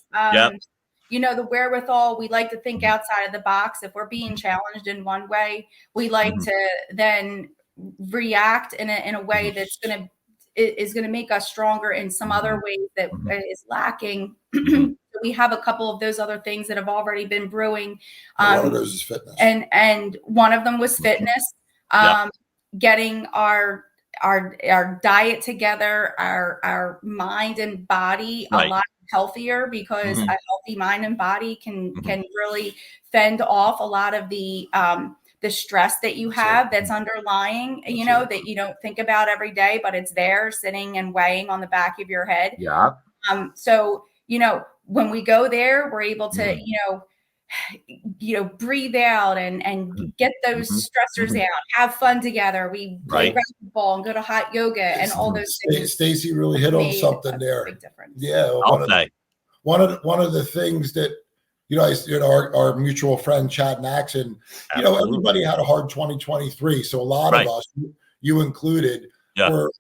Speaker 2: You know, the wherewithal. We like to think outside of the box. If we're being challenged in one way, we like to then react in a way that's is going to make us stronger in some other ways that is lacking. We have a couple of those other things that have already been brewing.
Speaker 3: One of those is fitness,
Speaker 2: and one of them was fitness. Getting our diet together, our mind and body a lot healthier, because a healthy mind and body can really fend off a lot of the stress that you have that's underlying, that you don't think about every day, but it's there sitting and weighing on the back of your head. So, when we go there, we're able to, breathe out and get those stressors out, have fun together. We play basketball and go to hot yoga and all those things.
Speaker 3: Stacie really hit on something there.
Speaker 2: Big difference.
Speaker 3: Yeah. One of the things that, our mutual friend, Chad Naxon, everybody had a hard 2023. So a lot of us, you included,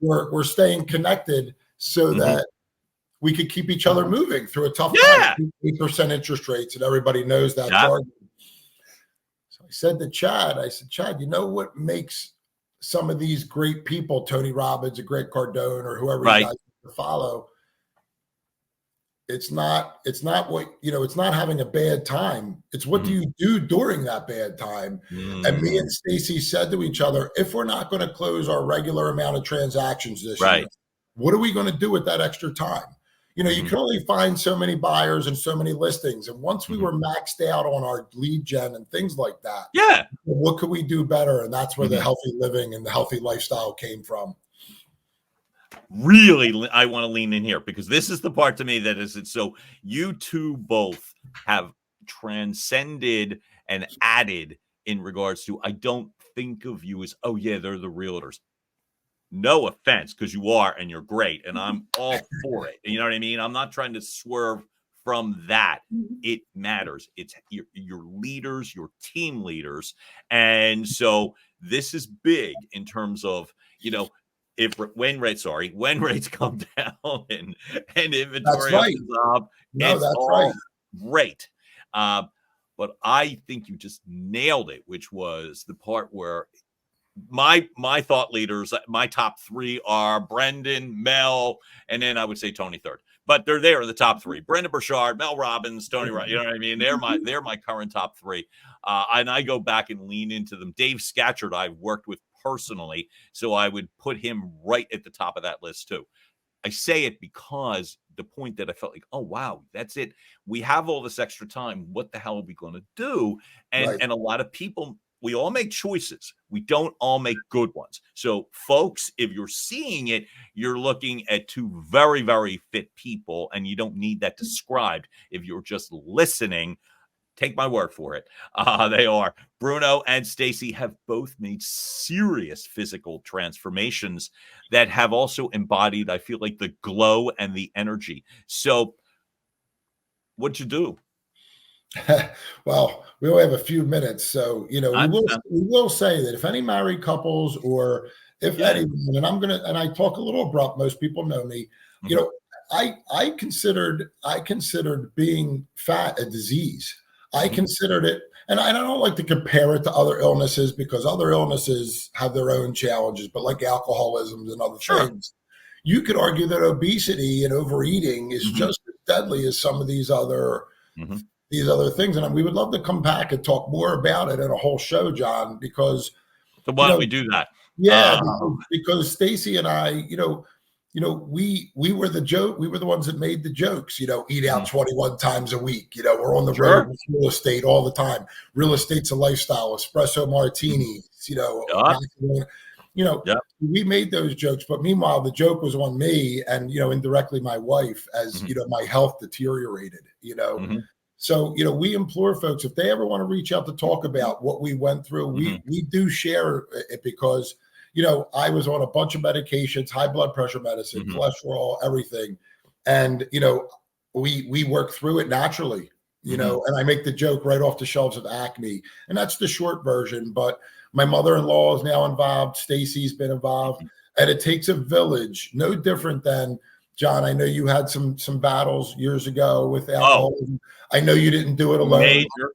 Speaker 3: were staying connected so that we could keep each other moving through a tough time. 8% interest rates, and everybody knows that jargon. So I said to Chad, Chad, you know what makes some of these great people, Tony Robbins, a Grant Cardone, or whoever you guys follow, it's not what, it's not having a bad time. It's what do you do during that bad time? And me and Stacie said to each other, if we're not going to close our regular amount of transactions this year, what are we going to do with that extra time? You can only find so many buyers and so many listings. And once we were maxed out on our lead gen and things like that, what could we do better? And that's where the healthy living and the healthy lifestyle came from.
Speaker 1: Really, I want to lean in here, because this is the part to me that is it. So you two both have transcended and added in regards to, I don't think of you as, oh yeah, they're the realtors. No offense, because you are, and you're great, and I'm all for it. You know what I mean? I'm not trying to swerve from that. It matters. It's your leaders, your team leaders. And so this is big in terms of, when rates come down and inventory is up, it's all great. But I think you just nailed it, which was the part where my thought leaders, my top three are Brendan, Mel, and then I would say Tony third. But they're there in the top three: Brendan Burchard, Mel Robbins, Tony. You know what I mean? They're my current top three, and I go back and lean into them. Dave Scatchard, I've worked with personally, so I would put him right at the top of that list too. I say it because the point that I felt like, oh wow, that's it. We have all this extra time. What the hell are we going to do? And a lot of people, we all make choices. We don't all make good ones. So folks, if you're seeing it, you're looking at two very, very fit people, and you don't need that described. If you're just listening, take my word for it. They are. Bruno and Stacie have both made serious physical transformations that have also embodied, I feel like, the glow and the energy. So what'd you do?
Speaker 3: Well, we only have a few minutes, so we will say that if any married couples, or if anyone, and I talk a little abrupt, most people know me, I considered being fat a disease. I considered it, and I don't like to compare it to other illnesses, because other illnesses have their own challenges, but like alcoholism and other things, you could argue that obesity and overeating is just as deadly as some of these other things. And we would love to come back and talk more about it in a whole show, John, because
Speaker 1: why don't we do that?
Speaker 3: Yeah, because Stacie and I, we were the joke. We were the ones that made the jokes, eat out 21 times a week. We're on the road with real estate all the time. Real estate's a lifestyle, espresso martinis, we made those jokes, but meanwhile, the joke was on me and, indirectly my wife, as, my health deteriorated, So, we implore folks, if they ever want to reach out to talk about what we went through, we do share it, because, I was on a bunch of medications, high blood pressure medicine,
Speaker 1: Mhm.
Speaker 3: cholesterol, everything. And, we work through it naturally,
Speaker 1: Mhm.
Speaker 3: and I make the joke right off the shelves of Acme. And that's the short version. But my mother-in-law is now involved. Stacie's been involved.
Speaker 1: Mhm.
Speaker 3: And it takes a village, no different than John. I know you had some battles years ago with
Speaker 1: Oh,
Speaker 3: alcoholism. I know you didn't do it alone.
Speaker 1: major.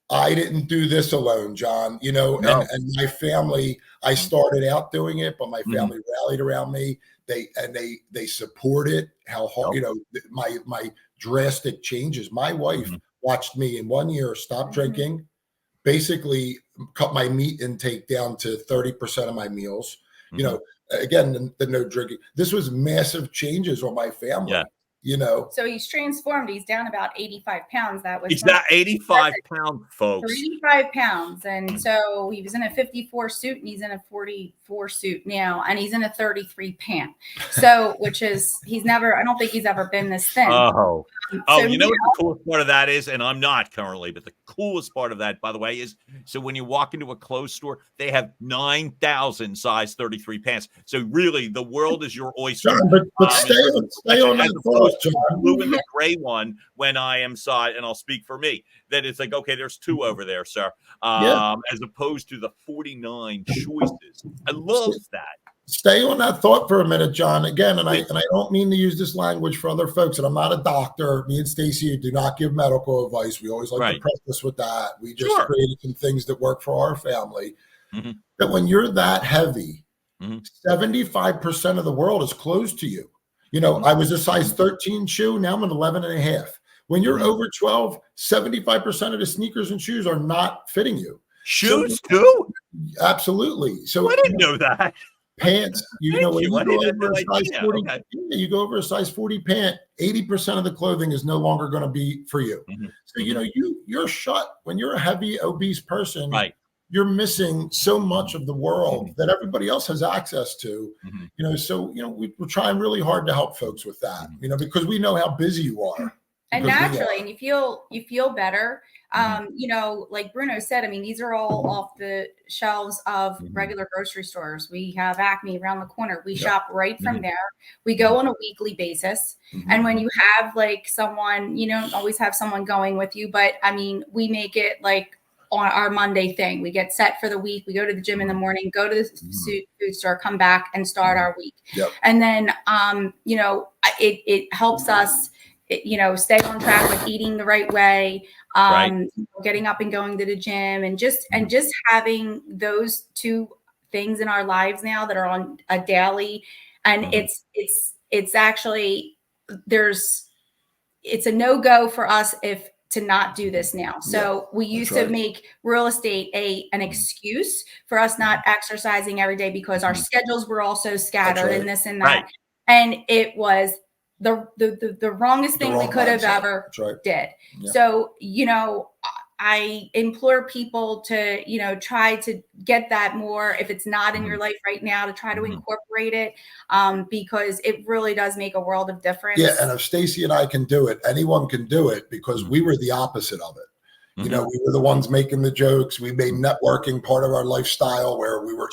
Speaker 3: I didn't do this alone, John, and
Speaker 1: No.
Speaker 3: my family, I
Speaker 1: Mhm.
Speaker 3: started out doing it, but my
Speaker 1: Mhm.
Speaker 3: family rallied around me. They support it, how hard,
Speaker 1: Yep.
Speaker 3: my drastic changes. My wife
Speaker 1: Mhm.
Speaker 3: watched me in 1 year stop
Speaker 2: Mhm.
Speaker 3: drinking, basically cut my meat intake down to 30% of my meals.
Speaker 1: Mhm.
Speaker 3: Again, the no drinking. This was massive changes on my
Speaker 1: Yeah.
Speaker 3: family,
Speaker 2: So he's transformed. He's down about 85 pounds. That was when
Speaker 1: Exactly. 85-pound, folks.
Speaker 2: 85 pounds. And
Speaker 1: Mhm.
Speaker 2: so he was in a 54 suit and he's in a 44 suit now. And he's in a 33 pant. So, I don't think he's ever been this thin.
Speaker 1: Oh.
Speaker 2: So
Speaker 1: You know
Speaker 2: now,
Speaker 1: what the coolest part of that is? And I'm not currently, but the coolest part of that, by the way, is so when you walk into a clothes store, they have 9,000 size 33 pants. So really, the world is your oyster.
Speaker 3: John, but
Speaker 1: In terms of
Speaker 3: stay on
Speaker 1: as
Speaker 3: that
Speaker 1: opposed
Speaker 3: thought,
Speaker 1: to the
Speaker 3: John.
Speaker 1: blue and the gray one when I am size, and I'll speak for me, that it's like, okay, there's two over there, sir.
Speaker 3: Yeah.
Speaker 1: As opposed to the 49 choices. I love that.
Speaker 3: Stay on that thought for a minute, John. Again, and I don't mean to use this language for other folks, and I'm not a doctor. Me and Stacie do not give medical advice. We always like to
Speaker 1: Right.
Speaker 3: preface with that. We just
Speaker 1: Sure.
Speaker 3: created some things that work for our family.
Speaker 1: Mhm.
Speaker 3: That when you're that heavy,
Speaker 1: Mhm.
Speaker 3: 75% of the world is closed to you.
Speaker 1: Mhm.
Speaker 3: I was a size 13 shoe. Now I'm an 11 and a half. When you're
Speaker 1: Mhm.
Speaker 3: over 12, 75% of the sneakers and shoes are not fitting you. So
Speaker 1: Shoes too?
Speaker 3: absolutely. So
Speaker 1: I didn't know that.
Speaker 3: pants,
Speaker 1: Thank
Speaker 3: when
Speaker 1: you.
Speaker 3: you
Speaker 1: I
Speaker 3: go
Speaker 1: had
Speaker 3: over
Speaker 1: no
Speaker 3: a size
Speaker 1: idea.
Speaker 3: 40,
Speaker 1: Okay.
Speaker 3: you go over a size 40 pant, 80% of the clothing is no longer going to be for you.
Speaker 1: Mhm.
Speaker 3: So,
Speaker 1: Mhm.
Speaker 3: you're shut. When you're a heavy, obese person,
Speaker 1: Right.
Speaker 3: you're missing so much of the world
Speaker 1: Mhm.
Speaker 3: that everybody else has access to.
Speaker 1: Mhm.
Speaker 3: So, we're trying really hard to help folks with that,
Speaker 1: Mhm.
Speaker 3: because we know how busy you are.
Speaker 2: and
Speaker 3: Because we
Speaker 2: naturally,
Speaker 3: are.
Speaker 2: and you feel better.
Speaker 1: Mhm.
Speaker 2: Like Bruno said, I mean, these are all off the shelves of
Speaker 1: Mhm.
Speaker 2: regular grocery stores. We have Acme around the corner. We
Speaker 3: Yep.
Speaker 2: shop right from
Speaker 1: Mhm.
Speaker 2: there. We go on a weekly basis. And when you have like someone, you don't always have someone going with you, but I mean, we make it like on our Monday thing. We get set for the week. We go to the gym in the morning, go to the food store, come back and start our week.
Speaker 3: Yep.
Speaker 2: And then, it helps us, stay on track with eating the right way,
Speaker 1: Right.
Speaker 2: getting up and going to the gym, and just having those two things in our lives now that are on a daily. And
Speaker 1: Mhm.
Speaker 2: it's actually it's a no-go for us if to not do this now. So we used to make real estate an excuse for us not exercising every day because our schedules were also scattered and this and that.
Speaker 1: Right.
Speaker 2: And it was the wrongest thing we
Speaker 3: wrong
Speaker 2: could have
Speaker 3: mindset.
Speaker 2: ever
Speaker 3: That's right.
Speaker 2: did.
Speaker 3: Yeah.
Speaker 2: So, I implore people to, try to get that more, if it's not in your life right now, to try to incorporate it, because it really does make a world of difference.
Speaker 3: Yeah, and if Stacie and I can do it, anyone can do it, because we were the opposite of it. We were the ones making the jokes. We made networking part of our lifestyle, where we were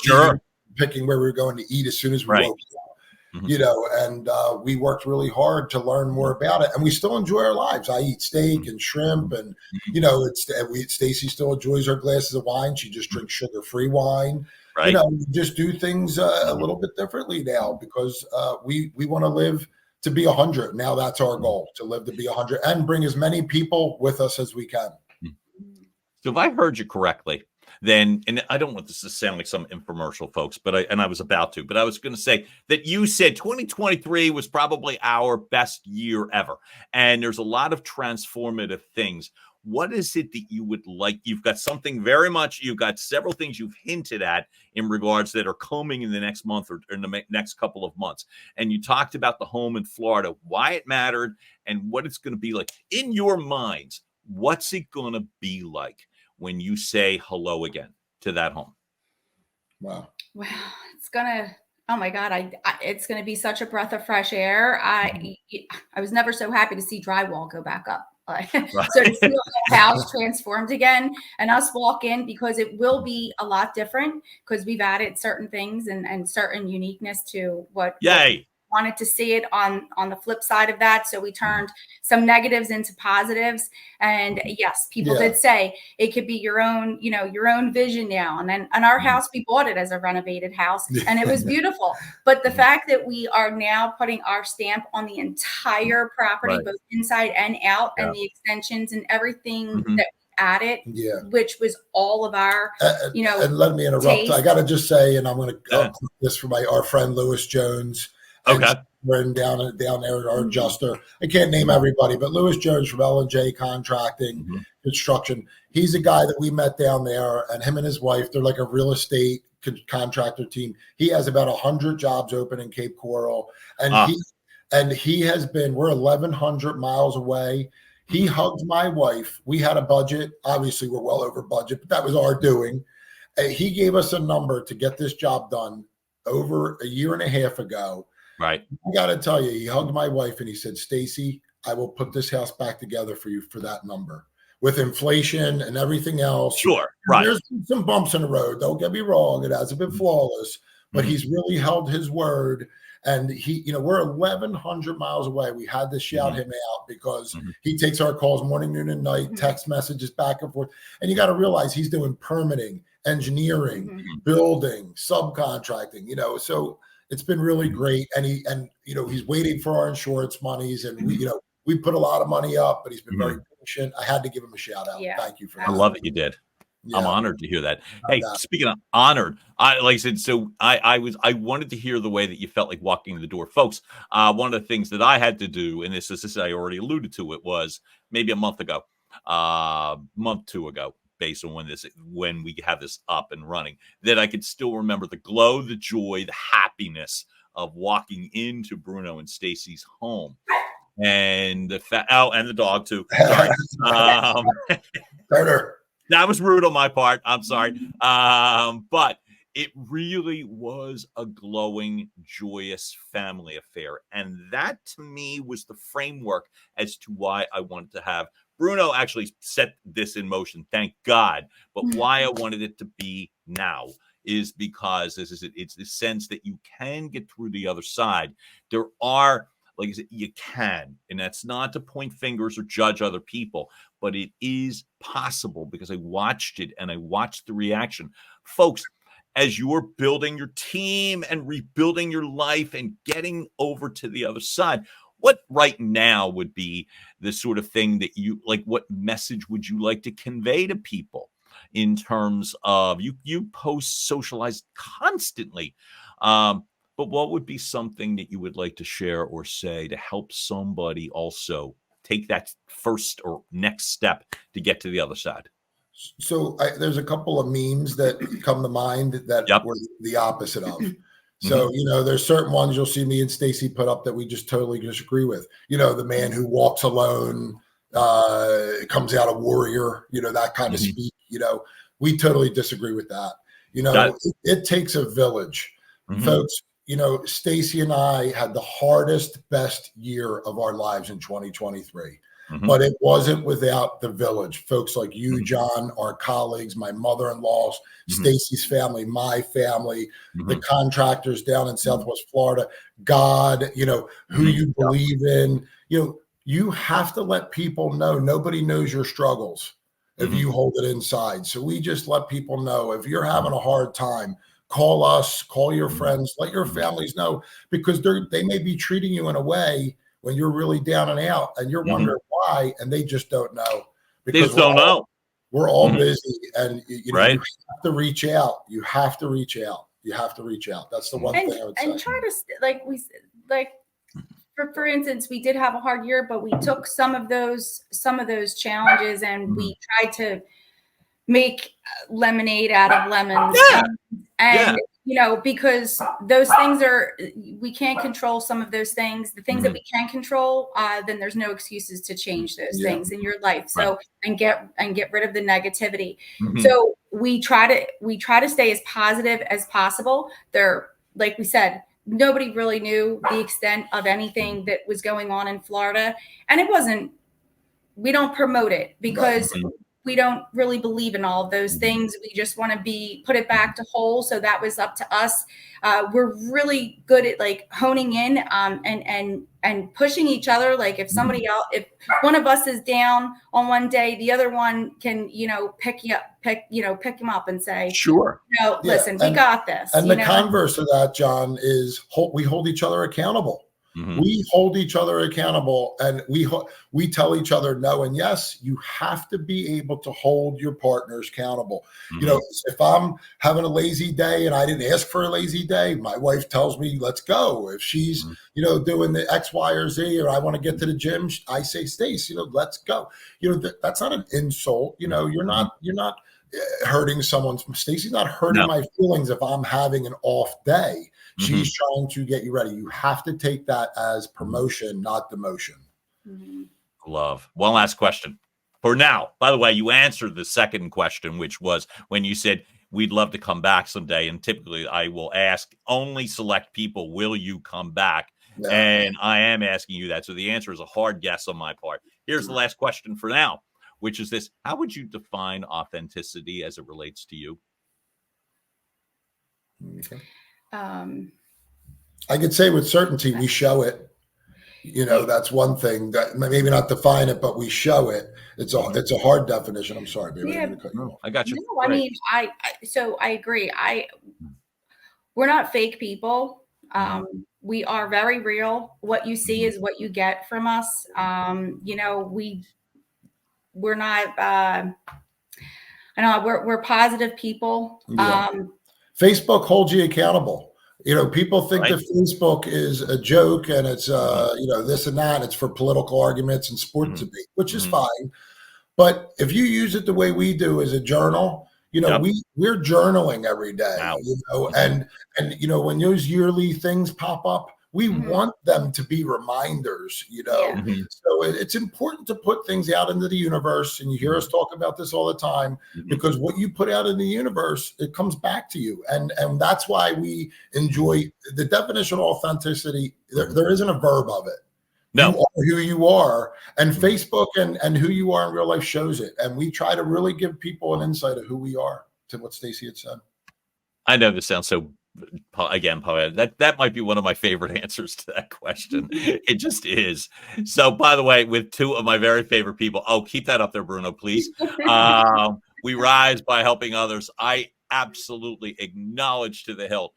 Speaker 3: picking where we were going to eat as soon as we woke up. And we worked really hard to learn more about it, and we still enjoy our lives. I eat steak and shrimp, and Stacie still enjoys her glasses of wine. She just drinks sugar-free wine.
Speaker 1: Right.
Speaker 3: We just do things a little bit differently now, because we want to live to be 100. Now that's our goal, to live to be 100 and bring as many people with us as we can.
Speaker 1: So if I heard you correctly, then, and I don't want this to sound like some infomercial, folks, but I was about to, but I was going to say that you said 2023 was probably our best year ever. And there's a lot of transformative things. What is it that you would like? You've got something you've got several things you've hinted at in regards that are coming in the next month or in the next couple of months. And you talked about the home in Florida, why it mattered and what it's going to be like. In your minds, what's it going to be like when you say hello again to that home?
Speaker 3: Wow.
Speaker 2: Well, it's gonna, oh my God, it's gonna be such a breath of fresh air. I was never so happy to see drywall go back up. So to see the whole house transformed again and us walk in, because it will be a lot different because we've added certain things and certain uniqueness to what
Speaker 1: Yay.
Speaker 2: wanted to see it on the flip side of that. So we turned some negatives into positives. And yes, people did say it could be your own, your own vision now. And our house, we bought it as a renovated house and it was beautiful. But the fact that we are now putting our stamp on the entire property, both inside and out, and the extensions and everything that we added, which was all of our,
Speaker 3: and let me interrupt.
Speaker 2: taste.
Speaker 3: I got to just say, and I'm going to put this for our friend Lewis Jones.
Speaker 1: Okay.
Speaker 3: And down there, our adjuster. I can't name everybody, but Lewis Jones from L&J Contracting, Construction. He's a guy that we met down there, and him and his wife, they're like a real estate contractor team. He has about 100 jobs open in Cape Coral, and he has been. We're 1,100 miles away. He hugged my wife. We had a budget. Obviously, we're well over budget, but that was our doing. He gave us a number to get this job done over a year and a half ago.
Speaker 1: Right.
Speaker 3: I got to tell you, he hugged my wife and he said, Stacie, I will put this house back together for you for that number. With inflation and everything else.
Speaker 1: Sure. Right.
Speaker 3: There's some bumps in the road. Don't get me wrong. It hasn't been flawless, but he's really held his word. And we're 1,100 miles away. We had to shout him out because he takes our calls morning, noon, and night, text messages back and forth. And you got to realize he's doing permitting, engineering, building, subcontracting, so it's been really great. And he's waiting for our insurance monies, and we put a lot of money up, but he's been very patient. I had to give him a shout out.
Speaker 2: Yeah.
Speaker 3: Thank you for that.
Speaker 1: I love it. You did. I'm honored to hear that. Hey, speaking of honored, like I said, so I wanted to hear the way that you felt like walking in the door, folks. One of the things that I had to do, and this I already alluded to it, was maybe a month ago, two ago, based on when we have this up and running, that I could still remember the glow, the joy, the happiness of walking into Bruno and Stacie's home, and and the dog too. Sorry. That was rude on my part. I'm sorry. But it really was a glowing, joyous family affair. And that to me was the framework as to why I wanted to have Bruno actually set this in motion, thank God. But why I wanted it to be now is because it's the sense that you can get through the other side. There are, like I said, you can, and that's not to point fingers or judge other people, but it is possible because I watched it and I watched the reaction. Folks, as you're building your team and rebuilding your life and getting over to the other side, what right now would be the sort of thing that you like? What message would you like to convey to people in terms of you post, socialize constantly? But what would be something that you would like to share or say to help somebody also take that first or next step to get to the other side?
Speaker 3: So there's a couple of memes that come to mind that were the opposite of. So, there's certain ones you'll see me and Stacie put up that we just totally disagree with. The man who walks alone, comes out a warrior, that kind of speak, we totally disagree with that. It takes a village. Folks, Stacie and I had the hardest, best year of our lives in 2023. But it wasn't without the village. Folks like you, John, our colleagues, my mother-in-law, Stacie's family, my family, the contractors down in Southwest Florida, God, who you believe in. You have to let people know. Nobody knows your struggles if you hold it inside. So we just let people know if you're having a hard time, call us, call your friends, let your families know, because they may be treating you in a way when you're really down and out and you're wondering why, and they just don't know.
Speaker 1: They just don't know.
Speaker 3: We're all busy, and you have to reach out. You have to reach out. That's the one thing I would say.
Speaker 2: And try to for instance, we did have a hard year, but we took some of those challenges and we tried to make lemonade out of lemons. Because those things we can't control some of those things. The things that we can control, then there's no excuses to change those things in your life. So and get rid of the negativity. So we try to stay as positive as possible. Like we said, nobody really knew the extent of anything that was going on in Florida, and it wasn't promote it because
Speaker 1: Right.
Speaker 2: we don't really believe in all of those things. We just want to put it back to whole. So that was up to us. We're really good at like honing in and pushing each other. Like if somebody else, if one of us is down on one day, the other one can, pick him up and say,
Speaker 1: Sure.
Speaker 2: Listen, we got this.
Speaker 3: And the converse of that, John, is we hold each other accountable. We hold each other accountable, and we tell each other no and yes. You have to be able to hold your partners accountable. If I'm having a lazy day and I didn't ask for a lazy day, my wife tells me, let's go. If she's, doing the X, Y, or Z, or I want to get to the gym, I say, Stace, let's go. That's not an insult. You're not hurting someone's. Stacey's not hurting my feelings if I'm having an off day. She's trying to get you ready. You have to take that as promotion, not demotion.
Speaker 1: Love. One last question for now. By the way, you answered the second question, which was when you said we'd love to come back someday. And typically I will ask only select people, will you come back? Yeah. And I am asking you that. So the answer is a hard yes on my part. Here's the last question for now, which is this. How would you define authenticity as it relates to you?
Speaker 3: Okay. I could say with certainty, we show it. That's one thing that maybe not define it, but we show it. It's a hard definition. I'm sorry, baby.
Speaker 2: Yeah.
Speaker 1: I got you.
Speaker 2: No, I mean, I agree. We're not fake people. We are very real. What you see is what you get from us. We're not. We're positive people.
Speaker 3: Yeah. Facebook holds you accountable. People think that Facebook is a joke and it's, this and that. It's for political arguments and sports debate, which is fine. But if you use it the way we do as a journal, we're journaling every day, and when those yearly things pop up, we want them to be reminders, So it's important to put things out into the universe. And you hear us talk about this all the time, because what you put out in the universe, it comes back to you. And that's why we enjoy the definition of authenticity. There isn't a verb of it.
Speaker 1: No.
Speaker 3: You are who you are. And Facebook and who you are in real life shows it. And we try to really give people an insight of who we are, to what Stacie had said.
Speaker 1: I know this sounds so, again, poetic. That might be one of my favorite answers to that question. It just is. So, by the way, with two of my very favorite people, keep that up there, Bruno, please. We rise by helping others. I absolutely acknowledge to the hilt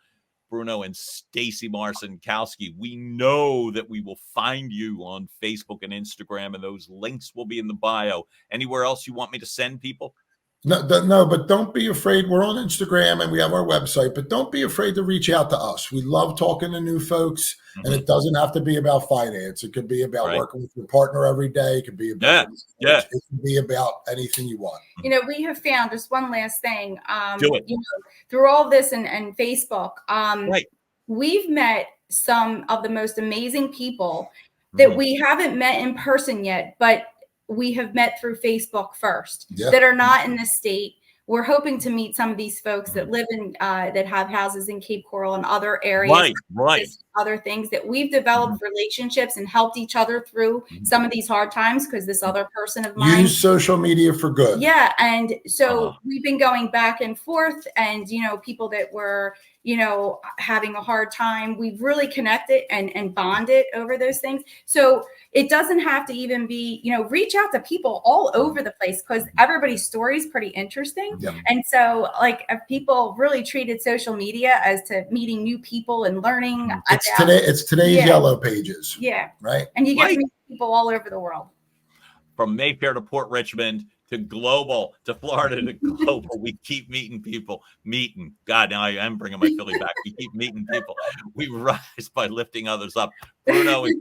Speaker 1: Bruno and Stacie Marcinkowski. We know that we will find you on Facebook and Instagram, and those links will be in the bio. Anywhere else you want me to send people?
Speaker 3: No, but don't be afraid. We're on Instagram and we have our website, but don't be afraid to reach out to us. We love talking to new folks, and it doesn't have to be about finance. It could be about working with your partner every day. It could be about it could be about anything you want.
Speaker 2: We have found just one last thing. Through all this and Facebook, we've met some of the most amazing people that we haven't met in person yet, but we have met through Facebook first that are not in the state. We're hoping to meet some of these folks that live in that have houses in Cape Coral and other areas, other things that we've developed relationships and helped each other through some of these hard times, because this other person of mine
Speaker 3: use social media for good.
Speaker 2: Yeah. And so we've been going back and forth, and people that were having a hard time, we've really connected and bonded over those things. So it doesn't have to even be, reach out to people all over the place, because everybody's story is pretty interesting. And so if people really treated social media as to meeting new people and learning.
Speaker 3: It's today's Yellow Pages.
Speaker 2: Yeah.
Speaker 3: Right.
Speaker 2: And you get to meet people all over the world.
Speaker 1: From Mayfair to Port Richmond to global to Florida to global, we keep meeting people. God, now I am bringing my Philly back. We keep meeting people. We rise by lifting others up. Bruno and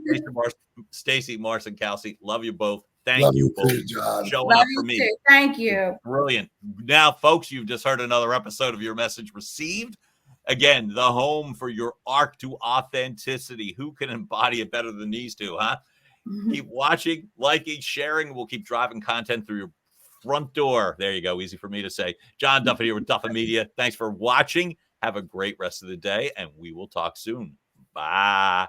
Speaker 1: Stacie Marcinkowski, love you both. Thank you both for showing up for me.
Speaker 2: Too. Thank you.
Speaker 1: Brilliant. Now, folks, you've just heard another episode of Your Message Received. Again, the home for your arc to authenticity. Who can embody it better than these two, huh? Keep watching, liking, sharing. We'll keep driving content through your front door. There you go. Easy for me to say. John Duffin here with Duffin Media. Thanks for watching. Have a great rest of the day, and we will talk soon. Bye.